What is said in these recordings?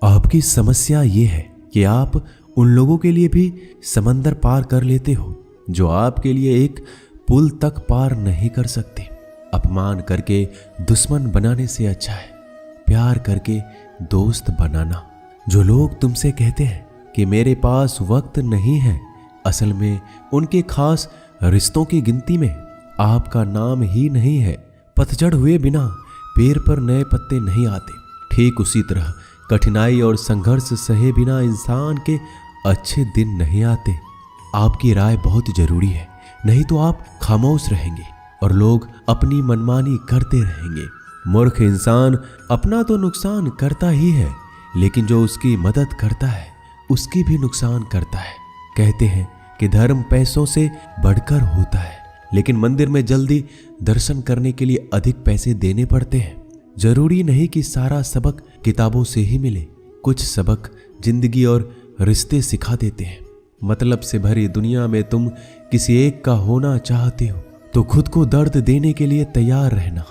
आपकी समस्या ये है कि आप उन लोगों के लिए भी समंदर पार कर लेते हो जो आपके लिए एक पुल तक पार नहीं कर सकते। अपमान करके दुश्मन बनाने से अच्छा है प्यार करके दोस्त बनाना। जो लोग तुमसे कहते हैं कि मेरे पास वक्त नहीं है, असल में उनके खास रिश्तों की गिनती में आपका नाम ही नहीं है। पतझड़ हुए बिना पेड़ पर नए पत्ते नहीं आते। ठीक उसी तरह कठिनाई और संघर्ष सहे बिना इंसान के अच्छे दिन नहीं आते। आपकी राय बहुत जरूरी है, नहीं तो आप खामोश रहेंगे और लोग अपनी मनमानी करते रहेंगे। मूर्ख इंसान अपना तो नुकसान करता ही है, लेकिन जो उसकी मदद करता है उसकी भी नुकसान करता है। कहते हैं कि धर्म पैसों से बढ़कर होता है, लेकिन मंदिर में जल्दी दर्शन करने के लिए अधिक पैसे देने पड़ते हैं। जरूरी नहीं कि सारा सबक किताबों से ही मिले। कुछ सबक जिंदगी और रिश्ते सिखा देते हैं। मतलब से भरी दुनिया में तुम किसी एक का होना चाहते हो तो खुद को दर्द देने के लिए तैयार रहना।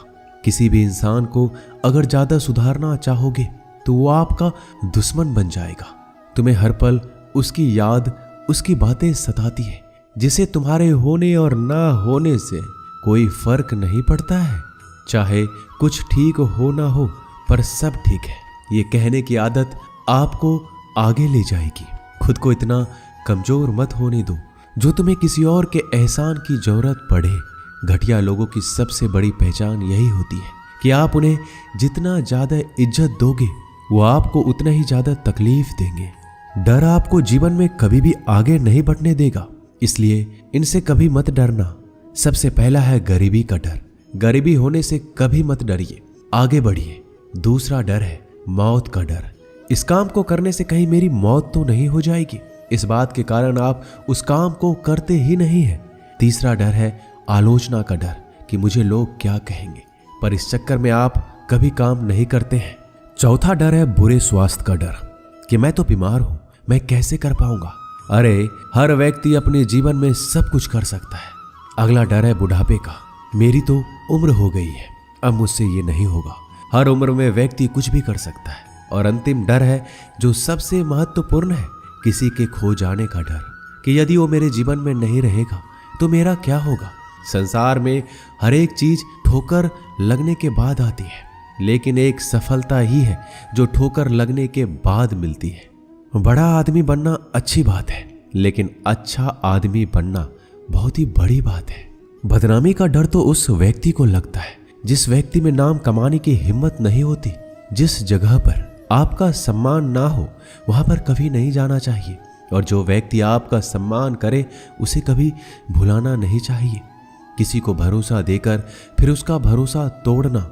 किसी भी इंसान को अगर ज्यादा सुधारना चाहोगे तो वो आपका दुश्मन बन जाएगा। तुम्हें हर पल उसकी याद, उसकी बातें सताती है, जिसे तुम्हारे होने और ना होने से कोई फर्क नहीं पड़ता है। चाहे कुछ ठीक हो ना हो, पर सब ठीक है ये कहने की आदत आपको आगे ले जाएगी। खुद को इतना कमजोर मत होने दो जो तुम्हें किसी और के एहसान की जरूरत पड़े। घटिया लोगों की सबसे बड़ी पहचान यही होती है कि आप उन्हें जितना ज्यादा इज्जत दोगे वो आपको उतना ही ज्यादा तकलीफ देंगे। डर आपको जीवन में कभी भी आगे नहीं बढ़ने देगा, इसलिए इनसे कभी मत डरना। सबसे पहला है गरीबी का डर। गरीबी होने से कभी मत डरिए, आगे बढ़िए। दूसरा डर है मौत का डर। इस काम को करने से कहीं मेरी मौत तो नहीं हो जाएगी, इस बात के कारण आप उस काम को करते ही नहीं है। तीसरा डर है आलोचना का डर कि मुझे लोग क्या कहेंगे, पर इस चक्कर में आप कभी काम नहीं करते हैं। चौथा डर है बुरे स्वास्थ्य का डर कि मैं तो बीमार हूं, मैं कैसे कर पाऊंगा। अरे हर व्यक्ति अपने जीवन में सब कुछ कर सकता है। अगला डर है बुढ़ापे का। मेरी तो उम्र हो गई है, अब मुझसे ये नहीं होगा। हर उम्र में व्यक्ति कुछ भी कर सकता है। और अंतिम डर है जो सबसे महत्वपूर्ण है, किसी के खो जाने का डर कि यदि वो मेरे जीवन में नहीं रहेगा तो मेरा क्या होगा। संसार में हर एक चीज ठोकर लगने के बाद आती है, लेकिन एक सफलता ही है जो ठोकर लगने के बाद मिलती है। बड़ा आदमी बनना अच्छी बात है, लेकिन अच्छा आदमी बनना बहुत ही बड़ी बात है। बदनामी का डर तो उस व्यक्ति को लगता है जिस व्यक्ति में नाम कमाने की हिम्मत नहीं होती। जिस जगह पर आपका सम्मान ना हो वहां पर कभी नहीं जाना चाहिए, और जो व्यक्ति आपका सम्मान करे उसे कभी भुलाना नहीं चाहिए। किसी को भरोसा देकर फिर उसका भरोसा तोड़ना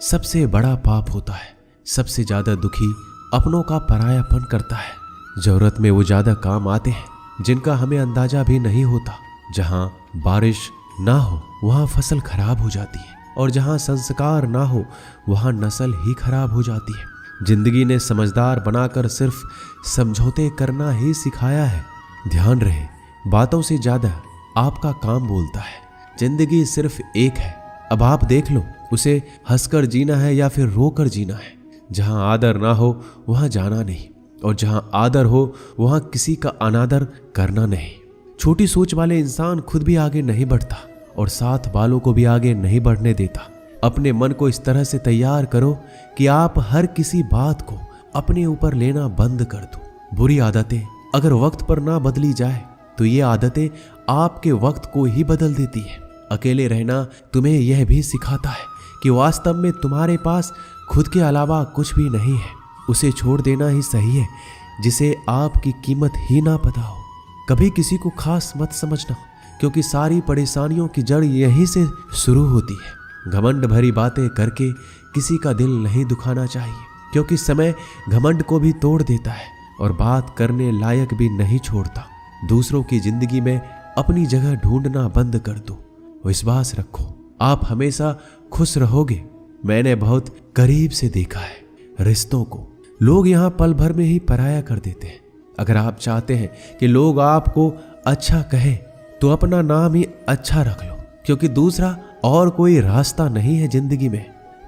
सबसे बड़ा पाप होता है। सबसे ज्यादा दुखी अपनों का परायापन करता है। जरूरत में वो ज्यादा काम आते हैं जिनका हमें अंदाजा भी नहीं होता। जहां बारिश ना हो वहां फसल खराब हो जाती है, और जहां संस्कार ना हो वहां नस्ल ही खराब हो जाती है। जिंदगी ने समझदार बनाकर सिर्फ समझौते करना ही सिखाया है। ध्यान रहे, बातों से ज्यादा आपका काम बोलता है। जिंदगी सिर्फ एक है, अब आप देख लो उसे हंसकर जीना है या फिर रोकर जीना है। जहां आदर ना हो वहां जाना नहीं, और जहां आदर हो वहां किसी का अनादर करना नहीं। छोटी सोच वाले इंसान खुद भी आगे नहीं बढ़ता और साथ वालों को भी आगे नहीं बढ़ने देता। अपने मन को इस तरह से तैयार करो कि आप हर किसी बात को अपने ऊपर लेना बंद कर दो। बुरी आदतें अगर वक्त पर ना बदली जाए तो ये आदतें आपके वक्त को ही बदल देती है। अकेले रहना तुम्हें यह भी सिखाता है कि वास्तव में तुम्हारे पास खुद के अलावा कुछ भी नहीं है। उसे छोड़ देना ही सही है जिसे आपकी कीमत ही ना पता हो। कभी किसी को खास मत समझना, क्योंकि सारी परेशानियों की जड़ यहीं से शुरू होती है। घमंड भरी बातें करके किसी का दिल नहीं दुखाना चाहिए, क्योंकि समय घमंड को भी तोड़ देता है और बात करने लायक भी नहीं छोड़ता। दूसरों की जिंदगी में अपनी जगह ढूंढना बंद कर दो। विश्वास रखो, आप हमेशा खुश रहोगे। मैंने बहुत करीब से देखा है रिश्तों को। लोग यहाँ पल भर में ही पराया कर देते हैं। अगर आप चाहते हैं कि लोग आपको अच्छा कहें तो अपना नाम ही अच्छा रख लो, क्योंकि दूसरा और कोई रास्ता नहीं है जिंदगी में।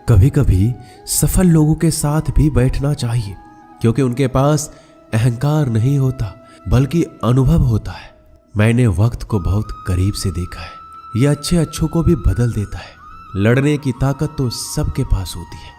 कभी कभी सफल लोगों के साथ भी बैठना चाहिए, क्योंकि उनके पास अहंकार नहीं होता बल्कि अनुभव होता है। मैंने वक्त को बहुत करीब से देखा है। यह अच्छों को भी बदल देता है। लड़ने की ताकत तो सबके पास होती है।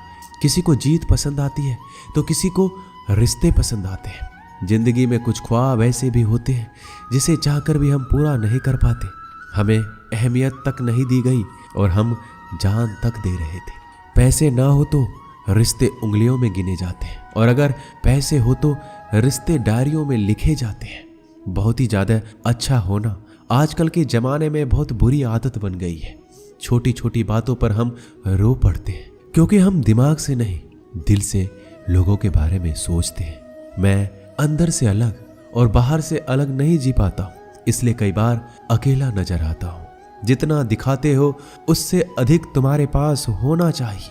किसी को जीत पसंद आती है तो किसी को रिश्ते पसंद आते हैं। जिंदगी में कुछ ख्वाब ऐसे भी होते हैं जिसे चाहकर भी हम पूरा नहीं कर पाते। हमें अहमियत तक नहीं दी गई और हम जान तक दे रहे थे। पैसे ना हो तो रिश्ते उंगलियों में गिने जाते हैं और अगर पैसे हो तो रिश्ते डायरियों में लिखे जाते हैं। बहुत ही ज्यादा अच्छा होना आजकल के जमाने में बहुत बुरी आदत बन गई है। छोटी छोटी बातों पर हम रो पड़ते हैं क्योंकि हम दिमाग से नहीं दिल से लोगों के बारे में सोचते हैं। मैं अंदर से अलग और बाहर से अलग नहीं जी पाता हूं, इसलिए कई बार अकेला नजर आता हूं। जितना दिखाते हो उससे अधिक तुम्हारे पास होना चाहिए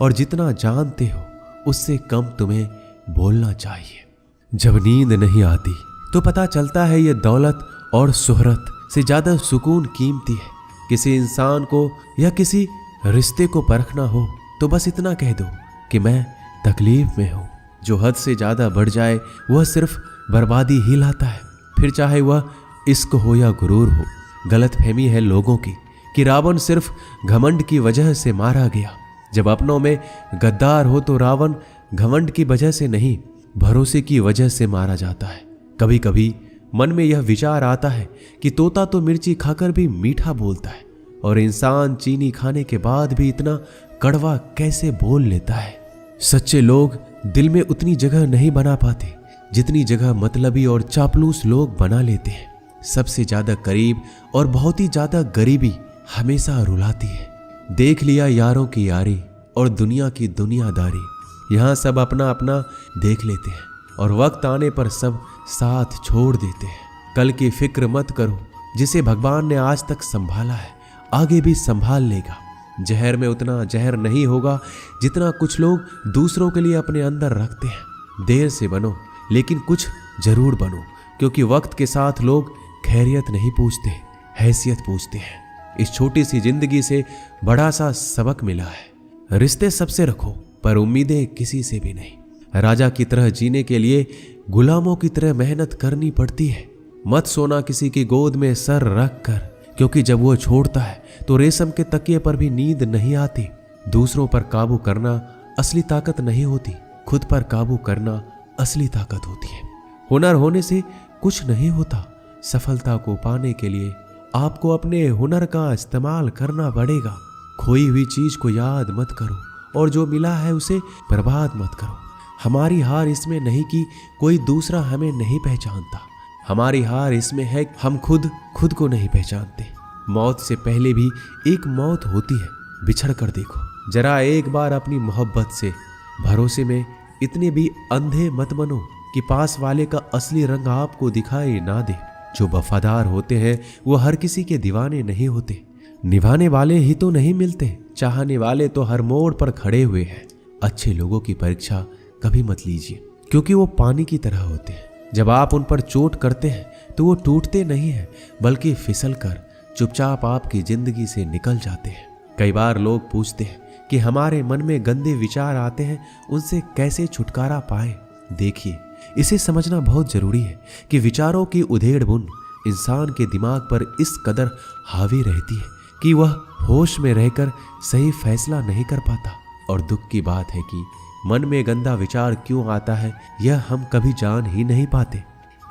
और जितना जानते हो उससे कम तुम्हें बोलना चाहिए। जब नींद नहीं आती तो पता चलता है ये दौलत और शोहरत से ज्यादा सुकून कीमती है। किसी इंसान को या किसी रिश्ते को परखना हो तो बस इतना कह दो कि मैं तकलीफ में हूं। जो हद से ज्यादा बढ़ जाए वह सिर्फ बर्बादी ही लाता है, फिर चाहे वह इश्क हो या गुरूर हो। गलतफहमी है लोगों की कि रावण सिर्फ घमंड की वजह से मारा गया। जब अपनों में गद्दार हो तो रावण घमंड की वजह से नहीं, भरोसे की वजह से मारा जाता है। कभी कभी मन में यह विचार आता है कि तोता तो मिर्ची खाकर भी मीठा बोलता है और इंसान चीनी खाने के बाद भी इतना कड़वा कैसे बोल लेता है। सच्चे लोग दिल में उतनी जगह नहीं बना पाते जितनी जगह मतलबी और चापलूस लोग बना लेते हैं। सबसे ज्यादा करीब और बहुत ही ज्यादा गरीबी हमेशा रुलाती है। देख लिया यारों की यारी और दुनिया की दुनियादारी। यहाँ सब अपना अपना देख लेते हैं और वक्त आने पर सब साथ छोड़ देते हैं। कल की फिक्र मत करो, जिसे भगवान ने आज तक संभाला है आगे भी संभाल लेगा। जहर में उतना जहर नहीं होगा जितना कुछ लोग दूसरों के लिए अपने अंदर रखते हैं। देर से बनो लेकिन कुछ जरूर बनो, क्योंकि वक्त के साथ लोग खैरियत नहीं पूछते, हैसियत पूछते हैं। इस छोटी सी जिंदगी से बड़ा सा सबक मिला है। रिश्ते सबसे रखो पर उम्मीदें किसी से भी नहीं। राजा की तरह जीने के लिए गुलामों की तरह मेहनत करनी पड़ती है। मत सोना किसी की गोद में सर रख कर, क्योंकि जब वो छोड़ता है तो रेशम के तकिए पर भी नींद नहीं आती। दूसरों पर काबू करना असली ताकत नहीं होती, खुद पर काबू करना असली ताकत होती है। हुनर होने से कुछ नहीं होता। सफलता को पाने के लिए आपको अपने हुनर का इस्तेमाल करना पड़ेगा। खोई हुई चीज को याद मत करो और जो मिला है उसे बर्बाद मत करो। हमारी हार इसमें नहीं कि कोई दूसरा हमें नहीं पहचानता, हमारी हार इसमें है हम खुद को नहीं पहचानते। मौत से पहले भी एक मौत होती है, बिछड़ कर देखो। जरा एक बार अपनी मोहब्बत से भरोसे में इतने भी अंधे मत बनो कि पास वाले का असली रंग आपको दिखाई ना दे। जो वफादार होते हैं वो हर किसी के दीवाने नहीं होते। निभाने वाले ही तो नहीं मिलते, चाहने वाले तो हर मोड़ पर खड़े हुए हैं। अच्छे लोगों की परीक्षा कभी मत लीजिए, क्योंकि वो पानी की तरह होते हैं। जब आप उन पर चोट करते हैं तो वो टूटते नहीं हैं, बल्कि फिसल कर चुपचाप आपकी जिंदगी से निकल जाते हैं। कई बार लोग पूछते हैं कि हमारे मन में गंदे विचार आते हैं, उनसे कैसे छुटकारा पाएं। देखिए, इसे समझना बहुत जरूरी है कि विचारों की उधेड़ बुन इंसान के दिमाग पर इस कदर हावी रहती है कि वह होश में रहकर सही फैसला नहीं कर पाता। और दुख की बात है कि मन में गंदा विचार क्यों आता है यह हम कभी जान ही नहीं पाते।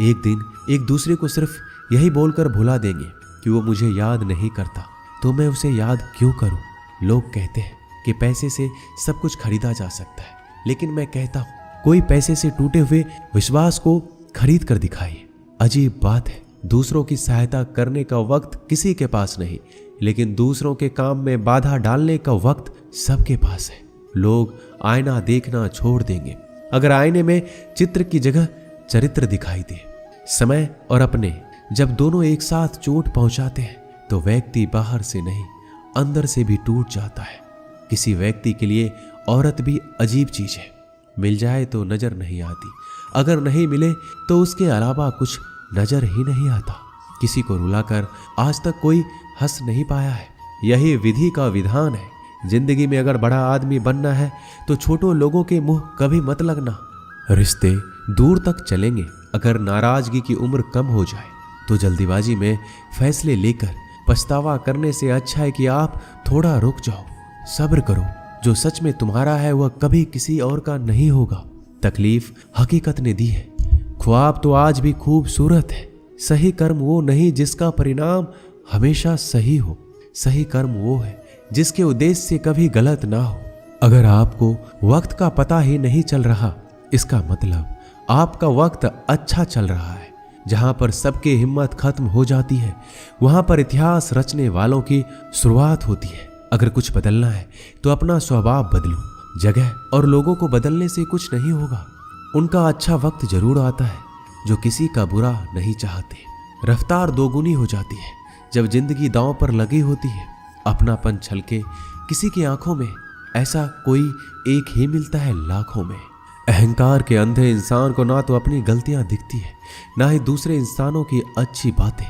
एक दिन एक दूसरे को सिर्फ यही बोलकर भुला देंगे कि वो मुझे याद नहीं करता, तो मैं उसे याद क्यों करूं। लोग कहते हैं कि पैसे से सब कुछ खरीदा जा सकता है, लेकिन मैं कहता हूं कोई पैसे से टूटे हुए विश्वास को खरीद कर दिखाइए। अजीब बात है, दूसरों की सहायता करने का वक्त किसी के पास नहीं, लेकिन दूसरों के काम में बाधा डालने का वक्त सबके पास है। लोग आईना देखना छोड़ देंगे अगर आईने में चित्र की जगह चरित्र दिखाई दे। समय और अपने जब दोनों एक साथ चोट पहुंचाते हैं तो व्यक्ति बाहर से नहीं अंदर से भी टूट जाता है। किसी व्यक्ति के लिए औरत भी अजीब चीज है। मिल जाए तो नजर नहीं आती, अगर नहीं मिले तो उसके अलावा कुछ नजर ही नहीं आता। किसी को रुलाकर आज तक कोई हंस नहीं पाया है। यही विधि का विधान है। जिंदगी में अगर बड़ा आदमी बनना है तो छोटों लोगों के मुंह कभी मत लगना। रिश्ते दूर तक चलेंगे। अगर नाराजगी की उम्र कम हो जाए तो जल्दीबाजी में फैसले लेकर पछतावा करने से अच्छा है कि आप थोड़ा रुक जाओ, सब्र करो। जो सच में तुम्हारा है वह कभी किसी और का नहीं होगा। तकलीफ हकीकत ने दी है, ख्वाब तो आज भी खूबसूरत है। सही कर्म वो नहीं जिसका परिणाम हमेशा सही हो, सही कर्म वो है जिसके उद्देश्य से कभी गलत ना हो। अगर आपको वक्त का पता ही नहीं चल रहा, इसका मतलब आपका वक्त अच्छा चल रहा है। जहां पर सबकी हिम्मत खत्म हो जाती है वहां पर इतिहास रचने वालों की शुरुआत होती है। अगर कुछ बदलना है तो अपना स्वभाव बदलो। जगह और लोगों को बदलने से कुछ नहीं होगा। उनका अच्छा वक्त जरूर आता है जो किसी का बुरा नहीं चाहते। रफ्तार दोगुनी हो जाती है जब जिंदगी दांव पर लगी होती है। अपनापन छलके किसी की आंखों में, ऐसा कोई एक ही मिलता है लाखों में। अहंकार के अंधे इंसान को ना तो अपनी गलतियां दिखती है ना ही दूसरे इंसानों की अच्छी बातें।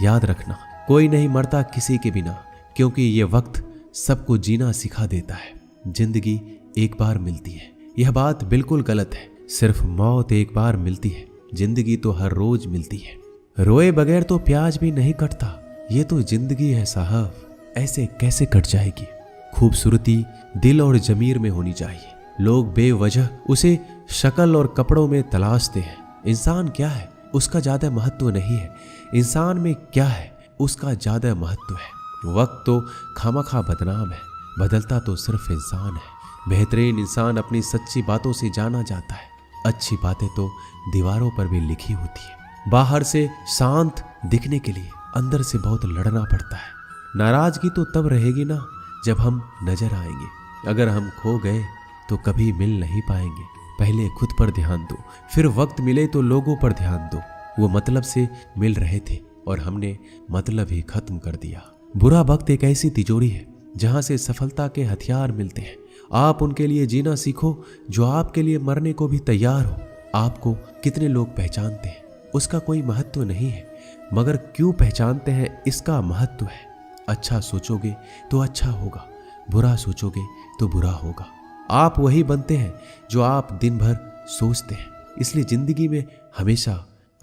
याद रखना, कोई नहीं मरता किसी के बिना, क्योंकि ये वक्त सबको जीना सिखा देता है। जिंदगी एक बार मिलती है, यह बात बिल्कुल गलत है। सिर्फ मौत एक बार मिलती है, जिंदगी तो हर रोज मिलती है। रोए बगैर तो प्याज भी नहीं कटता, ये तो जिंदगी है साहब, ऐसे कैसे कट जाएगी। खूबसूरती दिल और जमीर में होनी चाहिए। लोग बेवजह उसे शक्ल और कपड़ों में तलाशते हैं। इंसान क्या है उसका ज्यादा महत्व नहीं है, इंसान में क्या है उसका ज्यादा महत्व है। वक्त तो खामखा बदनाम है, बदलता तो सिर्फ इंसान है। बेहतरीन इंसान अपनी सच्ची बातों से जाना जाता है। अच्छी बातें तो दीवारों पर भी लिखी होती है। बाहर से शांत दिखने के लिए अंदर से बहुत लड़ना पड़ता है। नाराजगी तो तब रहेगी ना जब हम नजर आएंगे। अगर हम खो गए तो कभी मिल नहीं पाएंगे। पहले खुद पर ध्यान दो, फिर वक्त मिले तो लोगों पर ध्यान दो। वो मतलब से मिल रहे थे और हमने मतलब ही खत्म कर दिया। बुरा वक्त एक ऐसी तिजोरी है जहां से सफलता के हथियार मिलते हैं। आप उनके लिए जीना सीखो जो आपके लिए मरने को भी तैयार हो। आपको कितने लोग पहचानते हैं उसका कोई महत्व नहीं है, मगर क्यों पहचानते हैं इसका महत्व है। अच्छा सोचोगे तो अच्छा होगा, बुरा सोचोगे तो बुरा होगा। आप वही बनते हैं जो आप दिन भर सोचते हैं। इसलिए जिंदगी में हमेशा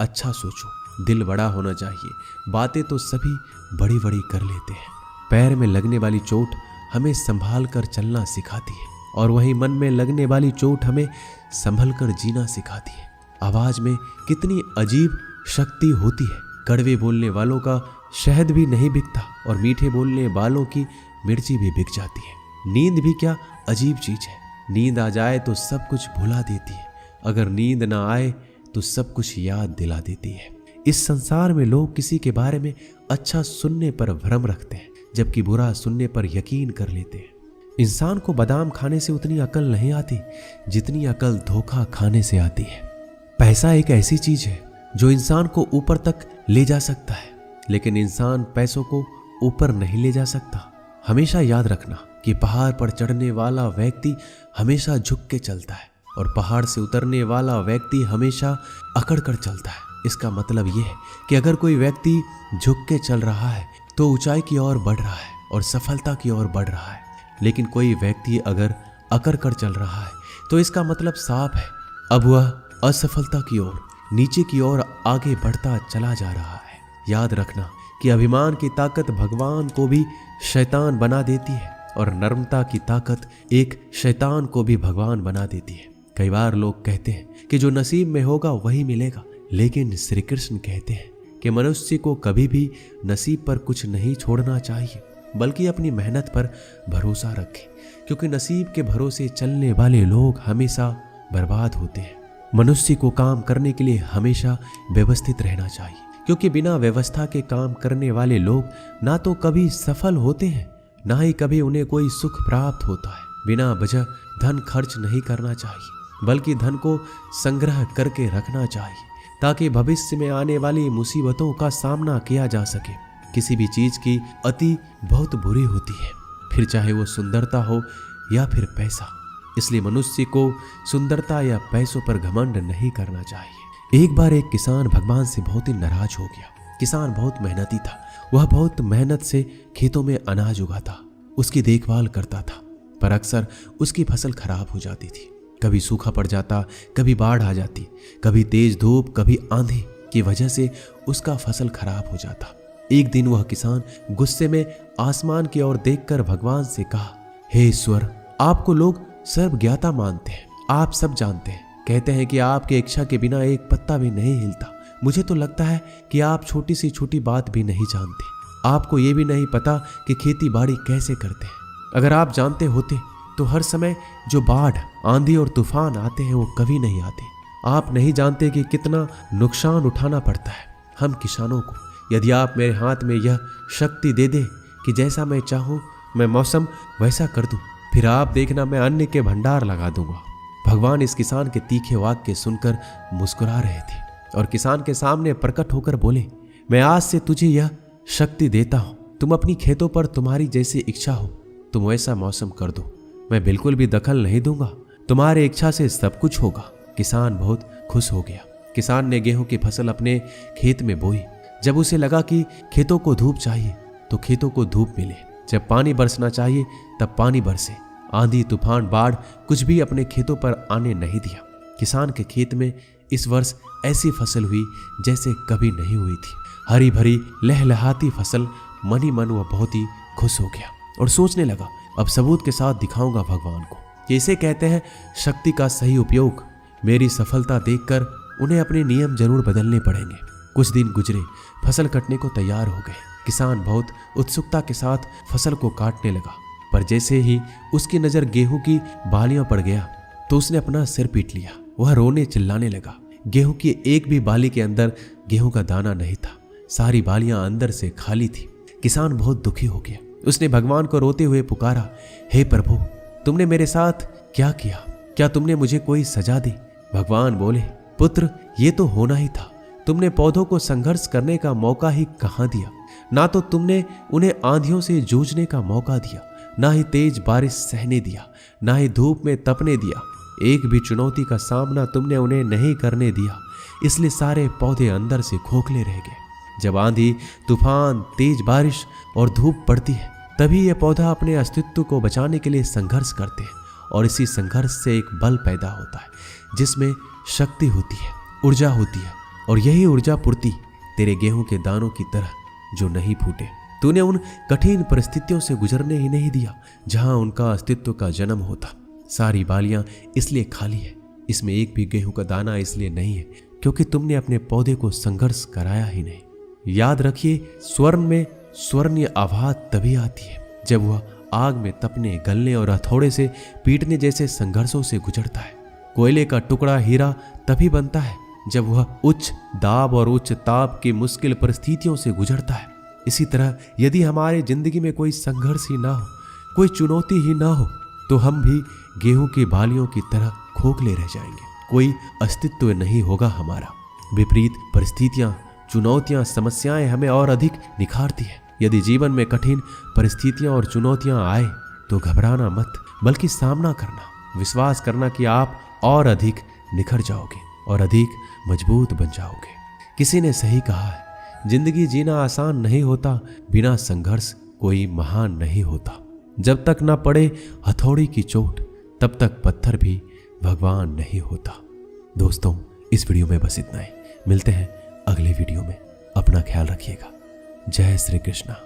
अच्छा सोचो। दिल बड़ा होना चाहिए। बातें तो सभी बड़ी बड़ी कर लेते हैं। पैर में लगने वाली चोट हमें संभाल कर चलना सिखाती है और वही मन में लगने वाली चोट हमें संभल कर जीना सिखाती है। आवाज में कितनी अजीब शक्ति होती है। कड़वे बोलने वालों का शहद भी नहीं बिकता और मीठे बोलने वालों की मिर्ची भी बिक जाती है। नींद भी क्या अजीब चीज है। नींद आ जाए तो सब कुछ भुला देती है, अगर नींद ना आए तो सब कुछ याद दिला देती है। इस संसार में लोग किसी के बारे में अच्छा सुनने पर भ्रम रखते हैं, जबकि बुरा सुनने पर यकीन कर लेते हैं। इंसान को बादाम खाने से उतनी अकल नहीं आती जितनी अकल धोखा खाने से आती है। पैसा एक ऐसी चीज है जो इंसान को ऊपर तक ले जा सकता है, लेकिन इंसान पैसों को ऊपर नहीं ले जा सकता। हमेशा याद रखना कि पहाड़ पर चढ़ने वाला व्यक्ति हमेशा झुक के चलता है और पहाड़ से उतरने वाला व्यक्ति हमेशा अकड़ कर चलता है। इसका मतलब यह है कि अगर कोई व्यक्ति झुक के चल रहा है तो ऊंचाई की ओर बढ़ रहा है और सफलता की ओर बढ़ रहा है, लेकिन कोई व्यक्ति अगर अकड़ कर चल रहा है तो इसका मतलब साफ है, अब वह असफलता की ओर, नीचे की ओर आगे बढ़ता चला जा रहा है। याद रखना कि अभिमान की ताकत भगवान को भी शैतान बना देती है और नम्रता की ताकत एक शैतान को भी भगवान बना देती है। कई बार लोग कहते हैं कि जो नसीब में होगा वही मिलेगा, लेकिन श्री कृष्ण कहते हैं कि मनुष्य को कभी भी नसीब पर कुछ नहीं छोड़ना चाहिए, बल्कि अपनी मेहनत पर भरोसा रखे, क्योंकि नसीब के भरोसे चलने वाले लोग हमेशा बर्बाद होते हैं। मनुष्य को काम करने के लिए हमेशा व्यवस्थित रहना चाहिए, क्योंकि बिना व्यवस्था के काम करने वाले लोग ना तो कभी सफल होते हैं, ना ही कभी उन्हें कोई सुख प्राप्त होता है। बिना वजह धन खर्च नहीं करना चाहिए, बल्कि धन को संग्रह करके रखना चाहिए ताकि भविष्य में आने वाली मुसीबतों का सामना किया जा सके। किसी भी चीज की अति बहुत बुरी होती है, फिर चाहे वो सुंदरता हो या फिर पैसा। इसलिए मनुष्य को सुंदरता या पैसों पर घमंड नहीं करना चाहिए। एक बार एक किसान भगवान से बहुत ही नाराज हो गया। किसान बहुत मेहनती था, वह बहुत मेहनत से खेतों में अनाज उगाता, उसकी देखभाल करता था, पर अक्सर उसकी फसल खराब हो जाती थी। कभी सूखा पड़ जाता, कभी बाढ़ आ जाती, कभी तेज धूप, कभी आंधी की वजह से उसका फसल खराब हो जाता। एक दिन वह किसान गुस्से में आसमान की ओर देखकर भगवान से कहा, हे ईश्वर, आपको लोग सर्वज्ञाता मानते हैं, आप सब जानते हैं, कहते हैं कि आपके इच्छा के बिना एक पत्ता भी नहीं हिलता। मुझे तो लगता है कि आप छोटी सी छोटी बात भी नहीं जानते। आपको ये भी नहीं पता कि खेती बाड़ी कैसे करते हैं। अगर आप जानते होते तो हर समय जो बाढ़, आंधी और तूफान आते हैं वो कभी नहीं आते। आप नहीं जानते कि कितना नुकसान उठाना पड़ता है हम किसानों को। यदि आप मेरे हाथ में यह शक्ति दे दे कि जैसा मैं चाहूं मैं मौसम वैसा कर दूं, फिर आप देखना मैं अन्न के भंडार लगा दूंगा। भगवान इस किसान के तीखे वाक्य सुनकर मुस्कुरा रहे थे और किसान के सामने प्रकट होकर बोले, मैं आज से तुझे यह शक्ति देता हूं। तुम अपनी खेतों पर तुम्हारी जैसी इच्छा हो तुम वैसा मौसम कर दो। मैं बिल्कुल भी दखल नहीं दूंगा। तुम्हारी इच्छा से सब कुछ होगा। किसान बहुत खुश हो गया। किसान ने गेहूं की फसल अपने खेत में बोई। जब उसे लगा कि खेतों को धूप चाहिए तो खेतों को धूप मिले, जब पानी बरसना चाहिए तब पानी बरसे। आंधी, तूफान, बाढ़ कुछ भी अपने खेतों पर आने नहीं दिया। किसान के खेत में इस वर्ष ऐसी फसल हुई जैसे कभी नहीं हुई थी। हरी भरी लहलहाती फसल। मन ही मन वह बहुत ही खुश हो गया और सोचने लगा, अब सबूत के साथ दिखाऊंगा भगवान को कि इसे कहते हैं शक्ति का सही उपयोग। मेरी सफलता देखकर उन्हें अपने नियम जरूर बदलने पड़ेंगे। कुछ दिन गुजरे, फसल कटने को तैयार हो गए। किसान बहुत उत्सुकता के साथ फसल को काटने लगा, पर जैसे ही उसकी नजर गेहूं की बालियों पर गया तो उसने अपना सिर पीट लिया। वह रोने चिल्लाने लगा। गेहूं की एक भी बाली के अंदर गेहूं का दाना नहीं था। सारी बालियां अंदर से खाली थी। किसान बहुत दुखी हो गया। उसने भगवान को रोते हुए पुकारा, हे प्रभु, तुमने मेरे साथ क्या किया? क्या तुमने मुझे कोई सजा दी? भगवान बोले, पुत्र, ये तो होना ही था। तुमने पौधों को संघर्ष करने का मौका ही कहां दिया। ना तो तुमने उन्हें आंधियों से जूझने का मौका दिया, ना ही तेज बारिश सहने दिया, ना ही धूप में तपने दिया। एक भी चुनौती का सामना तुमने उन्हें नहीं करने दिया। इसलिए सारे पौधे अंदर से खोखले रह गए। जब आंधी, तूफान, तेज बारिश और धूप पड़ती है तभी यह पौधा अपने अस्तित्व को बचाने के लिए संघर्ष करते हैं और इसी संघर्ष से एक बल पैदा होता है जिसमें शक्ति होती है, ऊर्जा होती है। और यही ऊर्जा पूर्ति तेरे गेहूं के दानों की तरह जो नहीं फूटे। तूने उन कठिन परिस्थितियों से गुजरने ही नहीं दिया जहां उनका अस्तित्व का जन्म होता। सारी बालियां इसलिए खाली है, इसमें एक भी गेहूं का दाना इसलिए नहीं है क्योंकि तुमने अपने पौधे को संघर्ष कराया ही नहीं। याद रखिए, स्वर्ण में स्वर्णीय आवाज तभी आती है जब वह आग में तपने, गलने और हथौड़े से पीटने जैसे संघर्षों से गुजरता है। कोयले का टुकड़ा हीरा तभी बनता है जब वह उच्च दाब और उच्च ताप की मुश्किल परिस्थितियों से गुजरता है। इसी तरह यदि हमारे जिंदगी में कोई संघर्ष ही ना हो, कोई चुनौती ही ना हो, तो हम भी गेहूं की बालियों की तरह खोखले रह जाएंगे। कोई अस्तित्व नहीं होगा हमारा। विपरीत परिस्थितियां, चुनौतियां, समस्याएं हमें और अधिक निखारती है। यदि जीवन में कठिन परिस्थितियां और चुनौतियां आए तो घबराना मत, बल्कि सामना करना, विश्वास करना कि आप और अधिक निखर जाओगे और अधिक मजबूत बन जाओगे। किसी ने सही कहा है, जिंदगी जीना आसान नहीं होता, बिना संघर्ष कोई महान नहीं होता। जब तक ना पड़े हथौड़ी की चोट तब तक पत्थर भी भगवान नहीं होता। दोस्तों, इस वीडियो में बस इतना ही। मिलते हैं अगले वीडियो में। अपना ख्याल रखिएगा। जय श्री कृष्णा।